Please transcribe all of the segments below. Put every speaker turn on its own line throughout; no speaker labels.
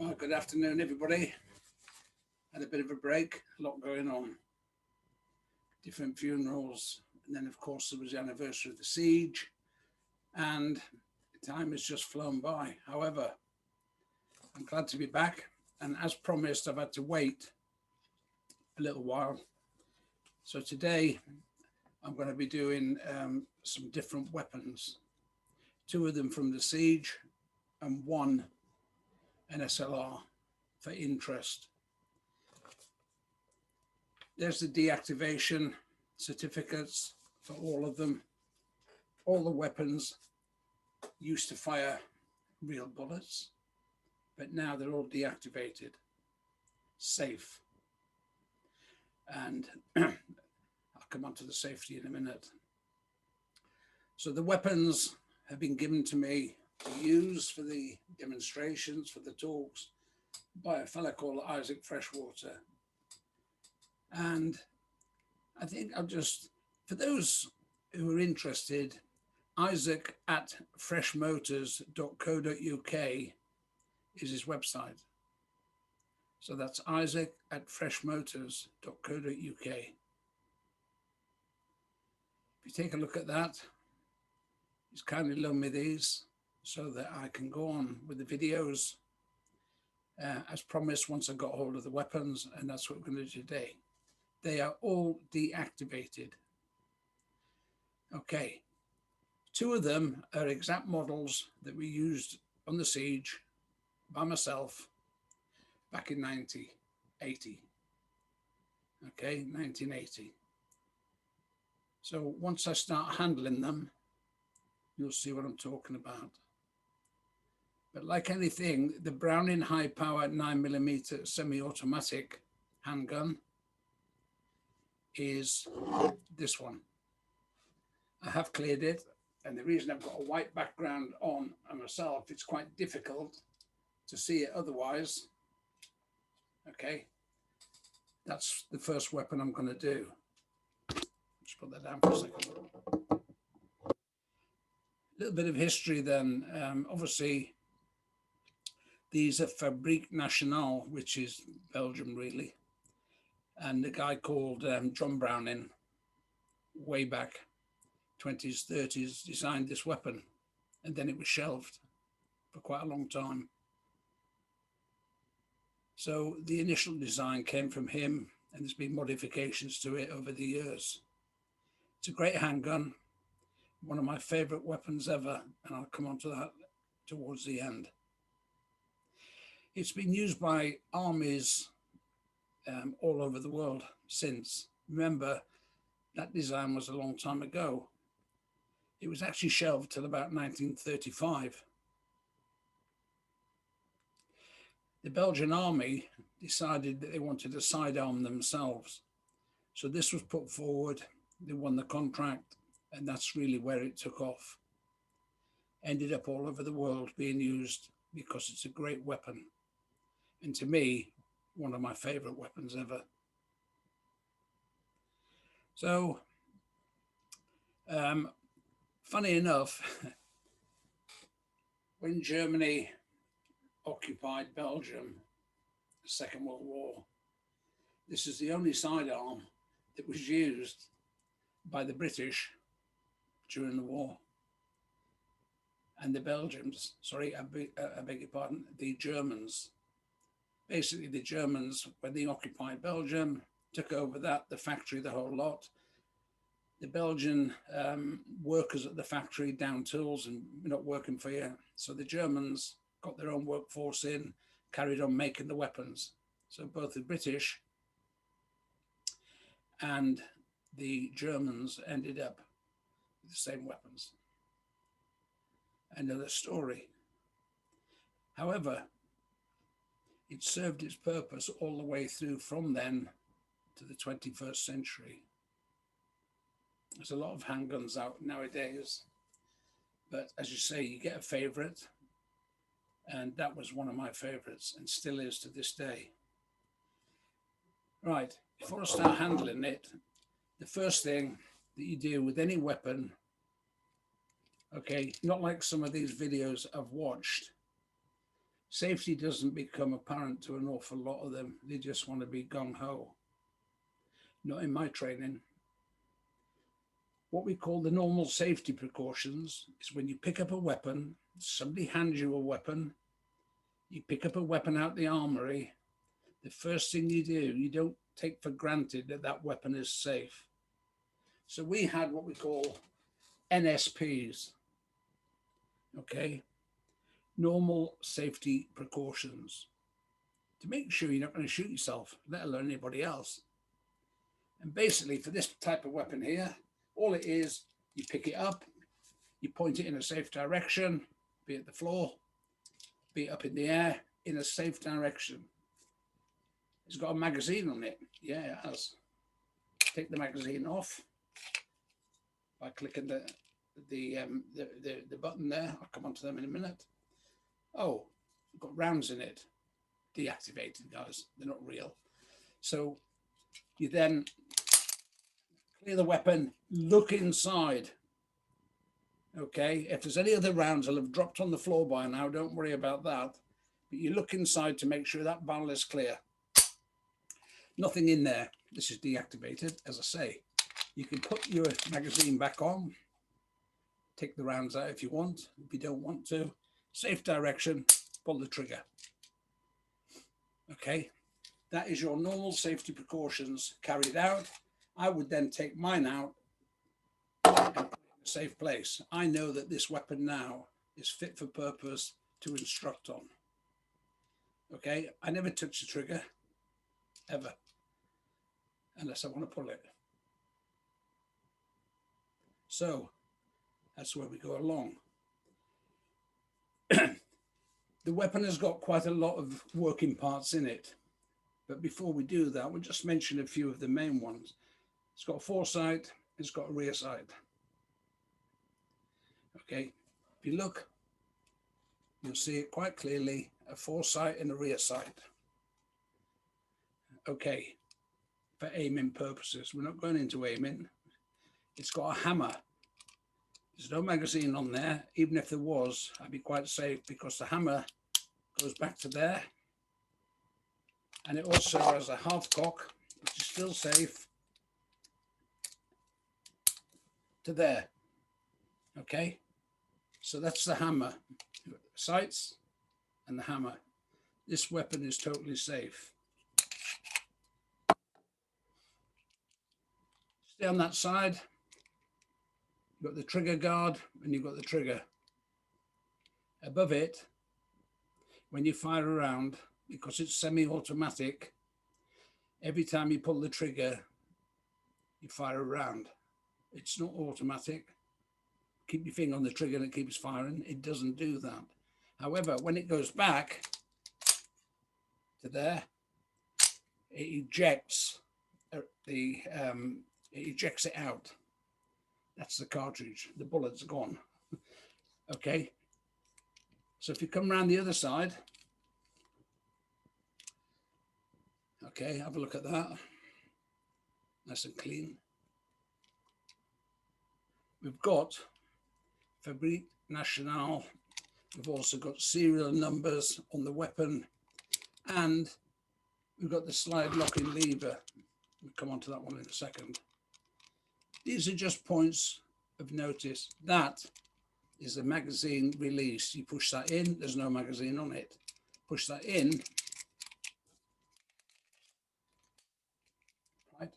Well, good afternoon, everybody. Had a bit of a break, a lot going on, different funerals, and then, of course, there was the anniversary of the siege, and time has just flown by. However, I'm glad to be back, and as promised, I've had to wait a little while. So today, I'm going to be doing some different weapons, two of them from the siege, and one NSLR for interest. There's the deactivation certificates for all of them. All the weapons used to fire real bullets, but now they're all deactivated, safe. And I'll come on to the safety in a minute. So the weapons have been given to me to use for the demonstrations, for the talks, by a fellow called Isaac Freshwater. And I think I'll just, for those who are interested, Isaac at freshmotors.co.uk is his website. So that's Isaac at freshmotors.co.uk. If you take a look at that, he's kindly loaned me these so that I can go on with the videos as promised once I got hold of the weapons, and that's what we're going to do today. They are all deactivated. Okay, two of them are exact models that we used on the siege by myself back in 1980. Okay, 1980. So once I start handling them, you'll see what I'm talking about. But like anything, the Browning high power 9mm semi-automatic handgun is this one. I have cleared it, and the reason I've got a white background on myself, it's quite difficult to see it otherwise. Okay, that's the first weapon I'm going to do. Just put that down for a second. A little bit of history then. Obviously, these are Fabrique Nationale, which is Belgium really. And a guy called John Browning, way back 20s, 30s, designed this weapon, and then it was shelved for quite a long time. So the initial design came from him, and there's been modifications to it over the years. It's a great handgun, one of my favorite weapons ever, and I'll come on to that towards the end. It's been used by armies all over the world since. Remember, that design was a long time ago. It was actually shelved till about 1935. The Belgian army decided that they wanted to sidearm themselves. So this was put forward, they won the contract, and that's really where it took off. Ended up all over the world being used because it's a great weapon. And to me, one of my favorite weapons ever. So, funny enough, when Germany occupied Belgium, the Second World War, this is the only sidearm that was used by the British during the war. And the Belgians, sorry, I beg your pardon, the Germans. Basically, the Germans, when they occupied Belgium, took over that, the factory, the whole lot. The Belgian workers at the factory down tools and not working for you. So the Germans got their own workforce in, carried on making the weapons. So both the British and the Germans ended up with the same weapons. Another story. However, it served its purpose all the way through from then to the 21st century. There's a lot of handguns out nowadays, but as you say, you get a favorite, and that was one of my favorites and still is to this day. Right, before I start handling it, the first thing that you do with any weapon, okay, not like some of these videos I've watched. Safety doesn't become apparent to an awful lot of them. They just want to be gung-ho. Not in my training. What we call the normal safety precautions is when you pick up a weapon, somebody hands you a weapon, you pick up a weapon out the armory, the first thing you do, you don't take for granted that that weapon is safe. So we had what we call NSPs, okay? Normal safety precautions, to make sure you're not going to shoot yourself, let alone anybody else. And basically for this type of weapon here, all it is, you pick it up, you point it in a safe direction, be it the floor, be it up in the air, in a safe direction. It's got a magazine on it. Yeah, it has. Take the magazine off by clicking the button there. I'll come on to them in a minute. Oh, it's got rounds in it. Deactivated, guys. They're not real. So you then clear the weapon, look inside. Okay, if there's any other rounds that have dropped on the floor by now, don't worry about that. But you look inside to make sure that barrel is clear. Nothing in there. This is deactivated, as I say. You can put your magazine back on, take the rounds out if you want. If you don't want to, safe direction, pull the trigger. Okay, that is your normal safety precautions carried out. I would then take mine out and put it in a safe place. I know that this weapon now is fit for purpose to instruct on. Okay, I never touch the trigger, ever, unless I want to pull it. So that's where we go along. The weapon has got quite a lot of working parts in it. But before we do that, we'll just mention a few of the main ones. It's got a foresight, it's got a rear sight. Okay, if you look, you'll see it quite clearly, a foresight and a rear sight. Okay, for aiming purposes, we're not going into aiming. It's got a hammer. There's no magazine on there. Even if there was, I'd be quite safe because the hammer goes back to there. And it also has a half cock, which is still safe, to there. Okay, so that's the hammer. Sights and the hammer. This weapon is totally safe. Stay on that side. You've got the trigger guard and you've got the trigger. Above it, when you fire around, because it's semi-automatic, every time you pull the trigger, you fire around. It's not automatic. Keep your finger on the trigger and it keeps firing. It doesn't do that. However, when it goes back to there, it ejects it out. That's the cartridge. The bullet's gone. Okay. So if you come around the other side, okay, have a look at that. Nice and clean. We've got Fabrique Nationale. We've also got serial numbers on the weapon, and we've got the slide locking lever. We'll come on to that one in a second. These are just points of notice. That is a magazine release. You push that in, there's no magazine on it. Push that in, right?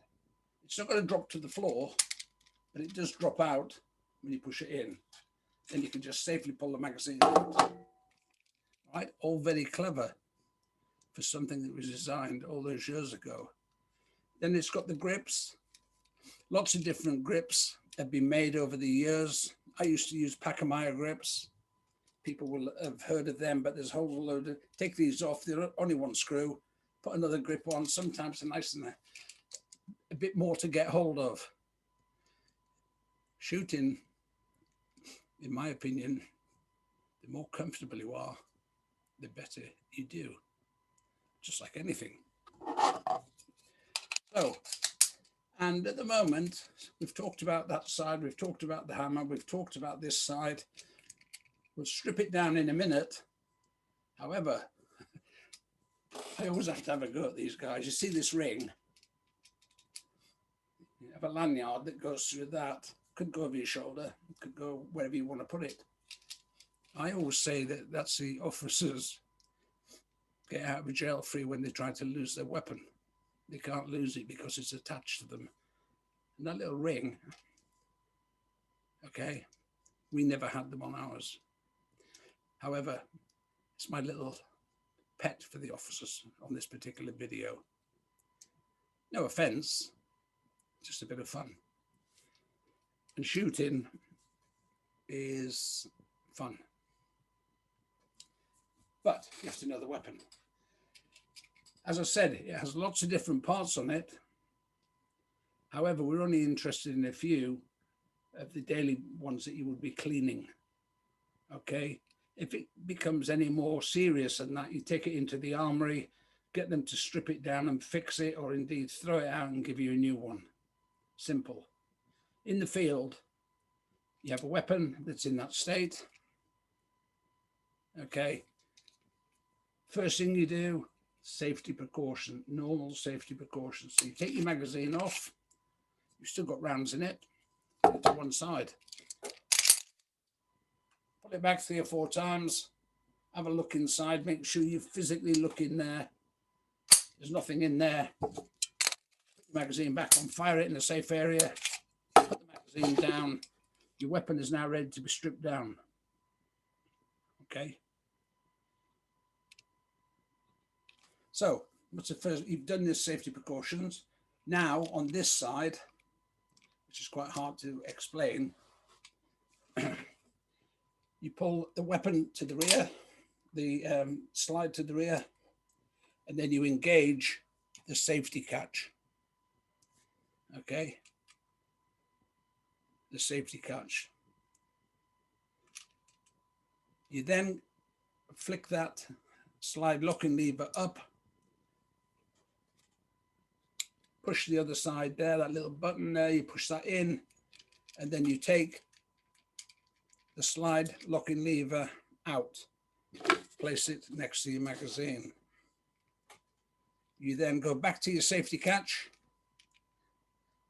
It's not going to drop to the floor, but it does drop out when you push it in. Then you can just safely pull the magazine out. Right? All very clever for something that was designed all those years ago. Then it's got the grips. Lots of different grips have been made over the years. I used to use Pacamaya grips. People will have heard of them, but there's a whole load of, take these off, they're only one screw, put another grip on. Sometimes they're nice and a bit more to get hold of. Shooting, in my opinion, the more comfortable you are, the better you do, just like anything. So, and at the moment, we've talked about that side, we've talked about the hammer, we've talked about this side. We'll strip it down in a minute However, I always have to have a go at these guys. You see this ring? You have a lanyard that goes through that. Could go over your shoulder, could go wherever you want to put it. I always say that that's the officers get out of jail free when they try to lose their weapon. They can't lose it because it's attached to them. And that little ring, okay, we never had them on ours. However, it's my little pet for the officers on this particular video. No offense, just a bit of fun. And shooting is fun. But you have to know the weapon. As I said, it has lots of different parts on it. However, we're only interested in a few of the daily ones that you would be cleaning. Okay? If it becomes any more serious than that, you take it into the armory, get them to strip it down and fix it, or indeed throw it out and give you a new one. Simple. In the field, you have a weapon that's in that state. Okay. First thing you do, safety precaution, normal safety precautions. So you take your magazine off, you've still got rounds in it, put it to one side. Put it back 3 or 4 times, have a look inside, make sure you physically look in there. There's nothing in there. Put your magazine back on, fire it in a safe area, put the magazine down. Your weapon is now ready to be stripped down. Okay. So, what's the first? You've done this safety precautions. Now, on this side, which is quite hard to explain, you pull the weapon to the rear, the slide to the rear, and then you engage the safety catch. Okay, the safety catch. You then flick that slide locking lever up, push the other side there, that little button there, you push that in, and then you take the slide locking lever out, place it next to your magazine. You then go back to your safety catch.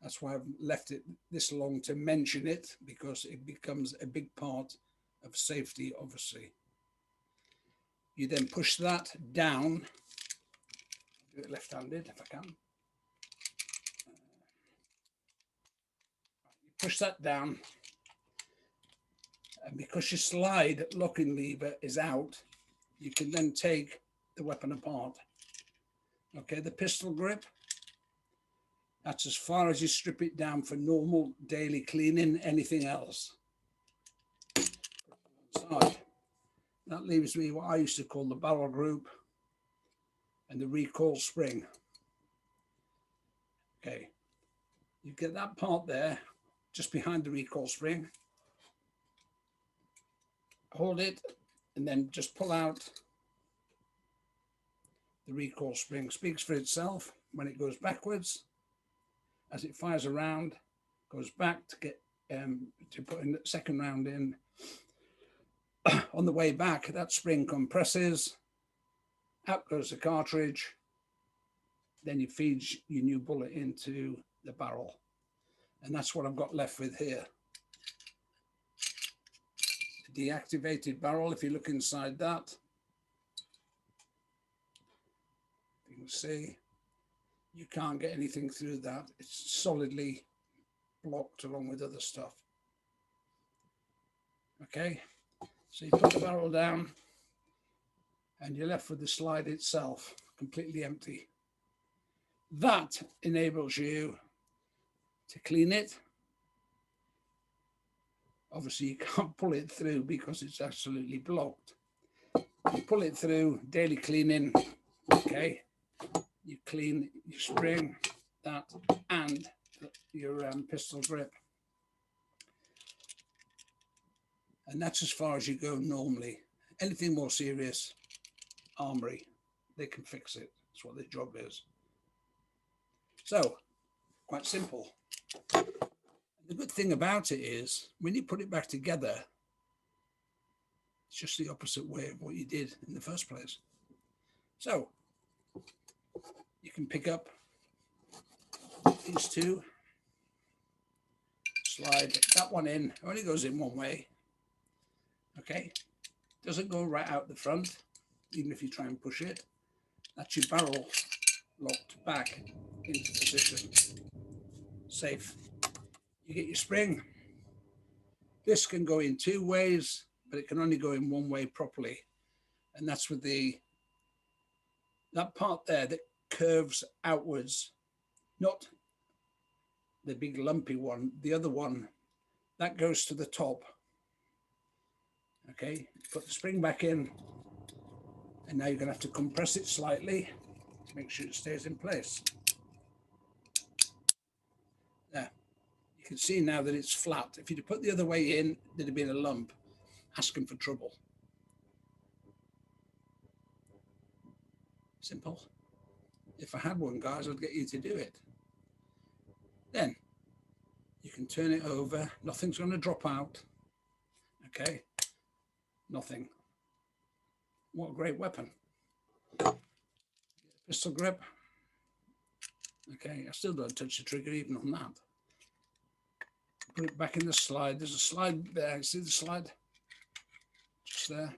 That's why I've left it this long to mention it, because it becomes a big part of safety, obviously. You then push that down. Do it left-handed if I can. You push that down, and because your slide locking lever is out, you can then take the weapon apart. Okay, the pistol grip, that's as far as you strip it down for normal daily cleaning. Anything else. Side. That leaves me what I used to call the barrel group and the recoil spring. Okay, you get that part there, just behind the recoil spring. Hold it, and then just pull out the recoil spring. Speaks for itself. When it goes backwards, as it fires around, goes back to get to put in the second round in. On the way back, that spring compresses, out goes the cartridge, then you feed your new bullet into the barrel. And that's what I've got left with here. The deactivated barrel, if you look inside that, you can see you can't get anything through that. It's solidly blocked along with other stuff. Okay, so you put the barrel down and you're left with the slide itself, completely empty. That enables you to clean it. Obviously, you can't pull it through because it's absolutely blocked. You pull it through, daily cleaning, okay? You clean your spring, that, and your pistol grip. And that's as far as you go normally. Anything more serious, armory, they can fix it. That's what their job is. So, quite simple. The good thing about it is, when you put it back together, It's just the opposite way of what you did in the first place. So you can pick up these two, slide that one in, only goes in one way. Okay, doesn't go right out the front, even if you try and push it. That's your barrel locked back into position. Safe. You get your spring. This can go in two ways, but it can only go in one way properly. And that's with that part there that curves outwards, not the big lumpy one, the other one, that goes to the top. Okay, put the spring back in, and now you're going to have to compress it slightly to make sure it stays in place. There, you can see now that it's flat. If you'd put the other way in, there'd have been a lump, asking for trouble. Simple. If I had one, guys, I'd get you to do it. Then you can turn it over. Nothing's going to drop out. Okay, nothing. What a great weapon. Pistol grip. Okay, I still don't touch the trigger even on that. Put it back in the slide. There's a slide there. See the slide? Just there.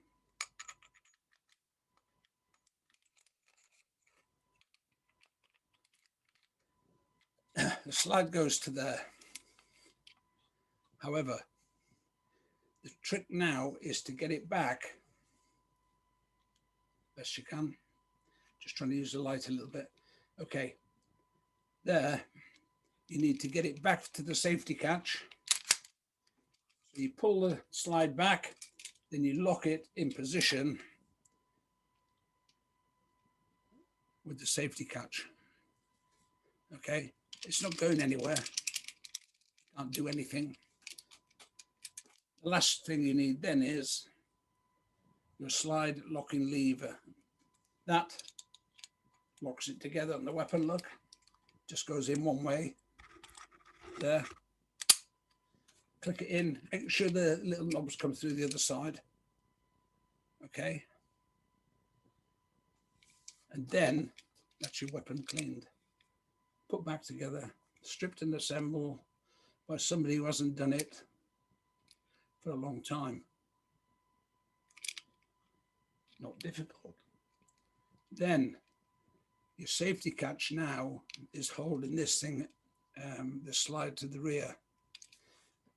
The slide goes to there. However, the trick now is to get it back best you can. Just trying to use the light a little bit. Okay, there. You need to get it back to the safety catch. So you pull the slide back, then you lock it in position with the safety catch. Okay, it's not going anywhere. Can't do anything. The last thing you need then is your slide locking lever. That locks it together on the weapon look. Just goes in one way. There. Click it in. Make sure the little knobs come through the other side. Okay. And then that's your weapon cleaned. Put back together. Stripped and assembled by somebody who hasn't done it for a long time. Not difficult. Then your safety catch now is holding this thing, the slide to the rear.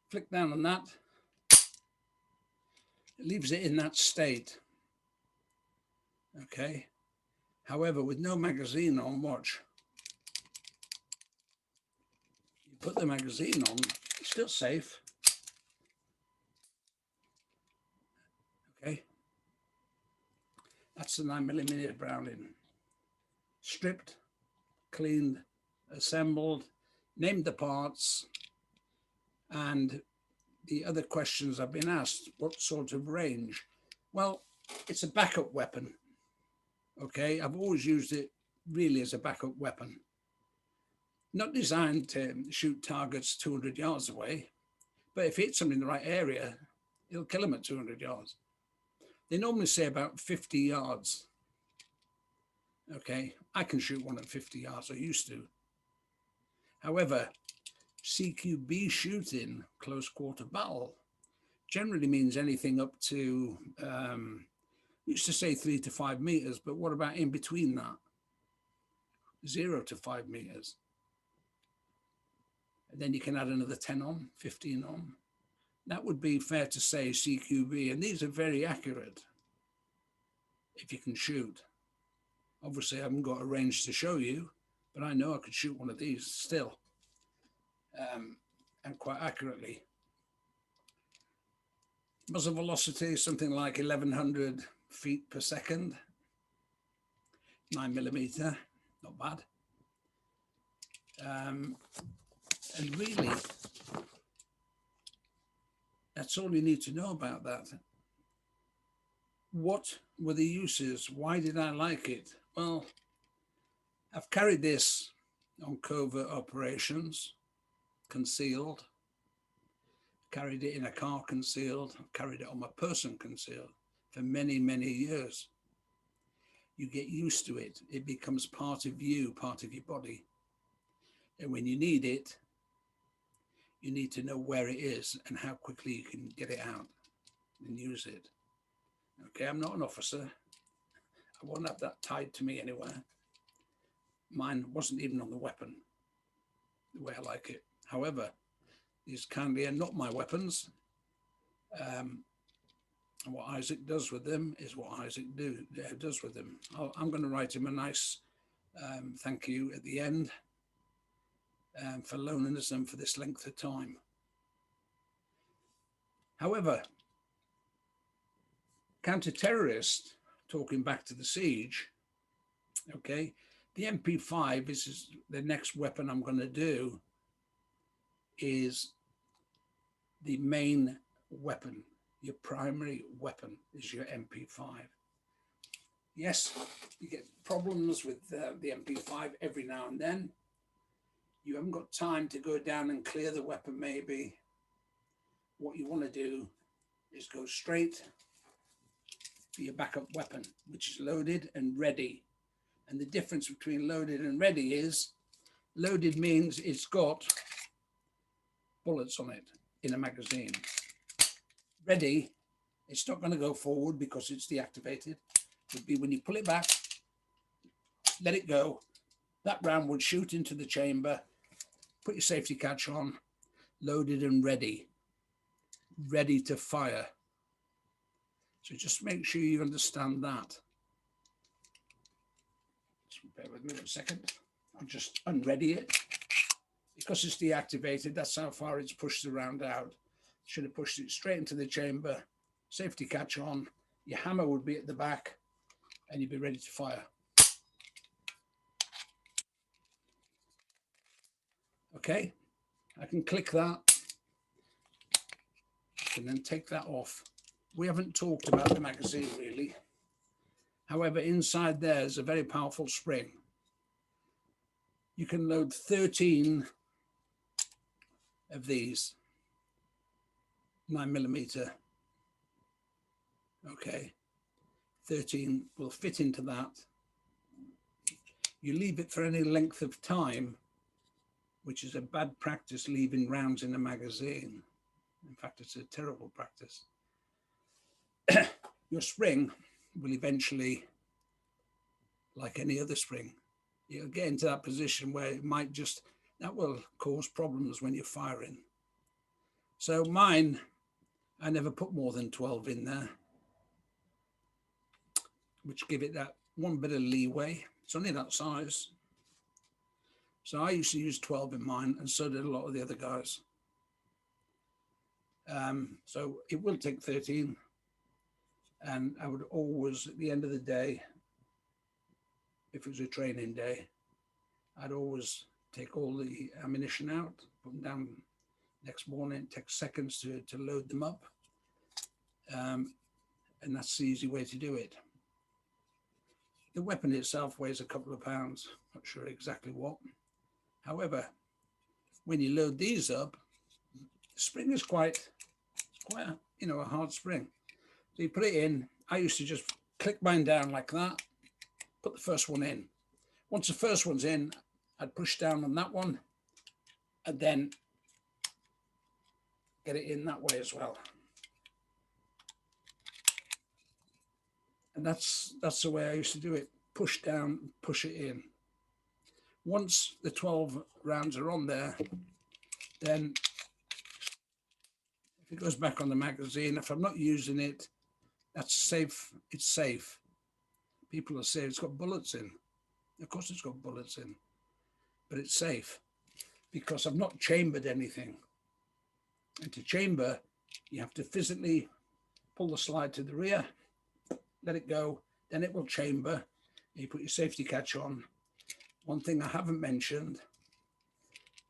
Flick down on that. It leaves it in that state. Okay. However, with no magazine on, watch. You put the magazine on, it's still safe. Okay. That's the 9mm Browning. Stripped, cleaned, assembled, named the parts, and the other questions I've been asked, what sort of range? Well, it's a backup weapon. Okay, I've always used it really as a backup weapon. Not designed to shoot targets 200 yards away, but if it hits them in the right area, it'll kill them at 200 yards. They normally say about 50 yards. Okay, I can shoot one at 50 yards, I used to. However, CQB shooting, close quarter battle, generally means anything up to, used to say 3 to 5 meters, but what about in between that? 0 to 5 meters. And then you can add another 10 on, 15 on. That would be fair to say CQB, and these are very accurate if you can shoot. Obviously, I haven't got a range to show you, but I know I could shoot one of these still, and quite accurately. Muzzle velocity is something like 1100 feet per second. 9mm, not bad. And really, that's all you need to know about that. What were the uses? Why did I like it? Well, I've carried this on covert operations, concealed, carried it in a car concealed, carried it on my person concealed. for many, many years. You get used to it. It becomes part of you, part of your body. And when you need it, you need to know where it is and how quickly you can get it out and use it. Okay, I'm not an officer. I won't have that tied to me anywhere. Mine wasn't even on the weapon, the way I like it. However, these kindly are not my weapons. And what Isaac does with them is what Isaac does with them. I'm going to write him a nice thank you at the end for loaning us them for this length of time. However, counter-terrorist, talking back to the siege, okay, the MP5 is the next weapon I'm going to do, is the main weapon. Your primary weapon is your MP5. Yes, you get problems with the MP5 every now and then. You haven't got time to go down and clear the weapon maybe. What you want to do is go straight for your backup weapon, which is loaded and ready. And the difference between loaded and ready is, loaded means it's got bullets on it in a magazine. Ready, it's not going to go forward because it's deactivated. It would be when you pull it back, let it go, that round would shoot into the chamber, put your safety catch on, loaded and ready to fire. So just make sure you understand that. Just bear with me a second. I'll just unready it. Because it's deactivated, that's how far it's pushed the round out. Should have pushed it straight into the chamber, safety catch on, your hammer would be at the back, and you'd be ready to fire. Okay, I can click that. I can then take that off. We haven't talked about the magazine really. However, inside there's a very powerful spring. You can load 13 of these 9mm. Okay, 13 will fit into that. You leave it for any length of time, which is a bad practice, leaving rounds in a magazine. In fact, it's a terrible practice. Your spring will eventually, like any other spring, you'll get into that position where it might just, that will cause problems when you're firing. So mine, I never put more than 12 in there, which give it that one bit of leeway. It's only that size. So I used to use 12 in mine, and so did a lot of the other guys. So it will take 13. And I would always, at the end of the day, if it was a training day, I'd always take all the ammunition out, put them down next morning. It takes seconds to load them up. And that's the easy way to do it. The weapon itself weighs a couple of pounds, not sure exactly what. However, when you load these up, the spring is quite a, a hard spring. So you put it in. I used to just click mine down like that, put the first one in. Once the first one's in, I'd push down on that one and then get it in that way as well. And that's the way I used to do it. Push down, push it in. Once the 12 rounds are on there, then if it goes back on the magazine, if I'm not using it, that's safe. It's safe. People will say it's got bullets in. Of course it's got bullets in, but it's safe because I've not chambered anything. And to chamber, you have to physically pull the slide to the rear, let it go, then it will chamber. You put your safety catch on. One thing I haven't mentioned,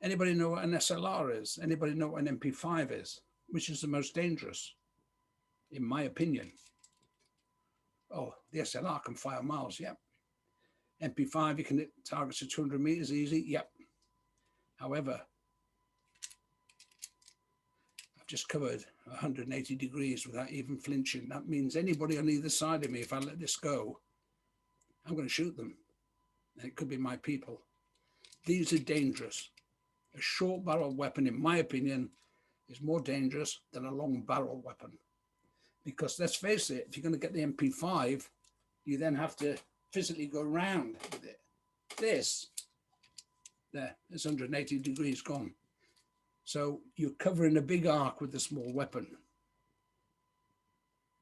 anybody know what an SLR is? Anybody know what an MP5 is? Which is the most dangerous, in my opinion? Oh, the SLR can fire miles, yep. MP5, you can hit targets of 200 meters easy, yep. However, just covered 180 degrees without even flinching. That means anybody on either side of me, if I let this go, I'm going to shoot them. And it could be my people. These are dangerous. A short barrel weapon, in my opinion, is more dangerous than a long barrel weapon. Because let's face it, if you're going to get the MP5, you then have to physically go around with it. This, there, it's 180 degrees gone. So you're covering a big arc with a small weapon.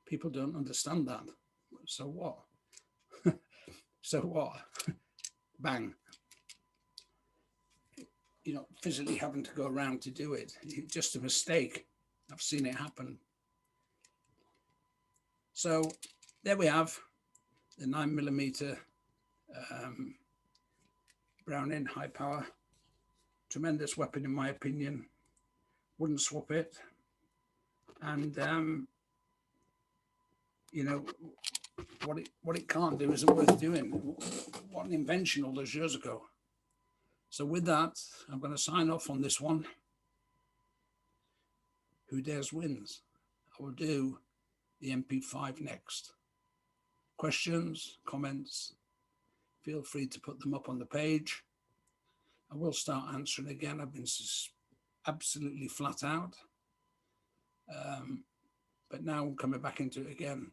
People don't understand that. So what? So what? Bang. You're not physically having to go around to do it. It's just a mistake. I've seen it happen. So there we have the 9mm Browning high power. Tremendous weapon in my opinion. Wouldn't swap it. And you know, what it can't do isn't worth doing. What an invention all those years ago. So with that, I'm going to sign off on this one. Who dares wins? I will do the MP5 next. Questions, comments, feel free to put them up on the page. I will start answering again. I've been absolutely flat out. But now I'm coming back into it again.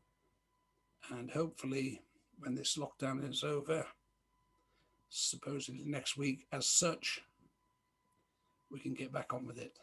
And hopefully when this lockdown is over, supposedly next week as such, we can get back on with it.